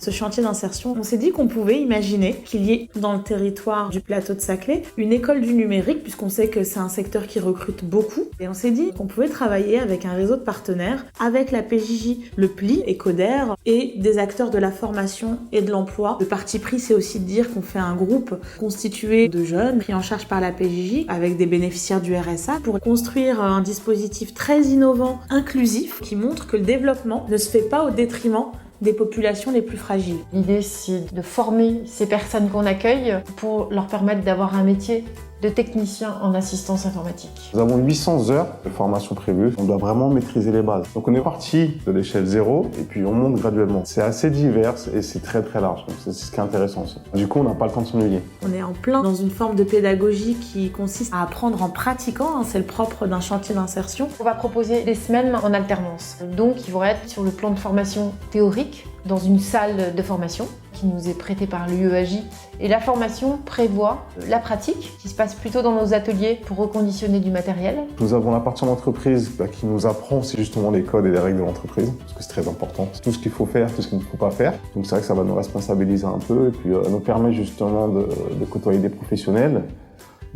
ce chantier d'insertion, on s'est dit qu'on pouvait imaginer qu'il y ait dans le territoire du plateau de Saclay une école du numérique, puisqu'on sait que c'est un secteur qui recrute beaucoup. Et on s'est dit qu'on pouvait travailler avec un réseau de partenaires, avec la PJJ, le PLI et Coder, et des acteurs de la formation et de l'emploi. Le parti pris, c'est aussi de dire qu'on fait un groupe constitué de jeunes pris en charge par la PJJ, avec des bénéficiaires du RSA, pour construire un dispositif très innovant, inclusif, qui montre que le développement ne se fait pas au détriment des populations les plus fragiles. L'idée, c'est de former ces personnes qu'on accueille pour leur permettre d'avoir un métier de technicien en assistance informatique. Nous avons 800 heures de formation prévues. On doit vraiment maîtriser les bases. Donc on est parti de l'échelle 0 et puis on monte graduellement. C'est assez divers et c'est très large. Donc c'est ce qui est intéressant aussi. Du coup, on n'a pas le temps de s'ennuyer. On est en plein dans une forme de pédagogie qui consiste à apprendre en pratiquant. C'est le propre d'un chantier d'insertion. On va proposer des semaines en alternance. Donc, ils vont être sur le plan de formation théorique dans une salle de formation qui nous est prêtée par l'UEAJ. Et la formation prévoit la pratique qui se passe plutôt dans nos ateliers pour reconditionner du matériel. Nous avons la partie en entreprise qui nous apprend aussi justement les codes et les règles de l'entreprise, parce que c'est très important. Tout ce qu'il faut faire, tout ce qu'il ne faut pas faire. Donc c'est vrai que ça va nous responsabiliser un peu et puis nous permet justement de côtoyer des professionnels,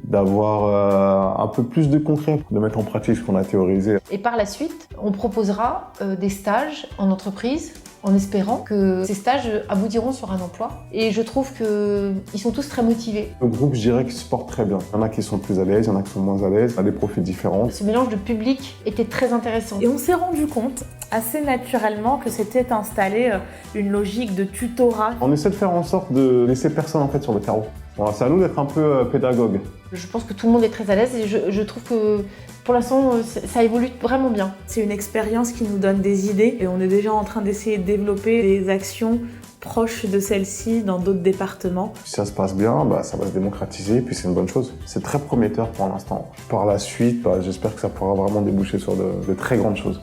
d'avoir un peu plus de concret, de mettre en pratique ce qu'on a théorisé. Et par la suite, on proposera des stages en entreprise en espérant que ces stages aboutiront sur un emploi. Et je trouve qu'ils sont tous très motivés. Le groupe, je dirais qu'il se porte très bien. Il y en a qui sont plus à l'aise, il y en a qui sont moins à l'aise, il y a des profils différents. Ce mélange de public était très intéressant. Et on s'est rendu compte assez naturellement que s'était installée une logique de tutorat. On essaie de faire en sorte de laisser personne en fait sur le carreau. Voilà, c'est à nous d'être un peu pédagogue. Je pense que tout le monde est très à l'aise et je trouve que pour l'instant, ça évolue vraiment bien. C'est une expérience qui nous donne des idées et on est déjà en train d'essayer de développer des actions proches de celle-ci dans d'autres départements. Si ça se passe bien, ça va se démocratiser et puis c'est une bonne chose. C'est très prometteur pour l'instant. Par la suite, j'espère que ça pourra vraiment déboucher sur de très grandes choses.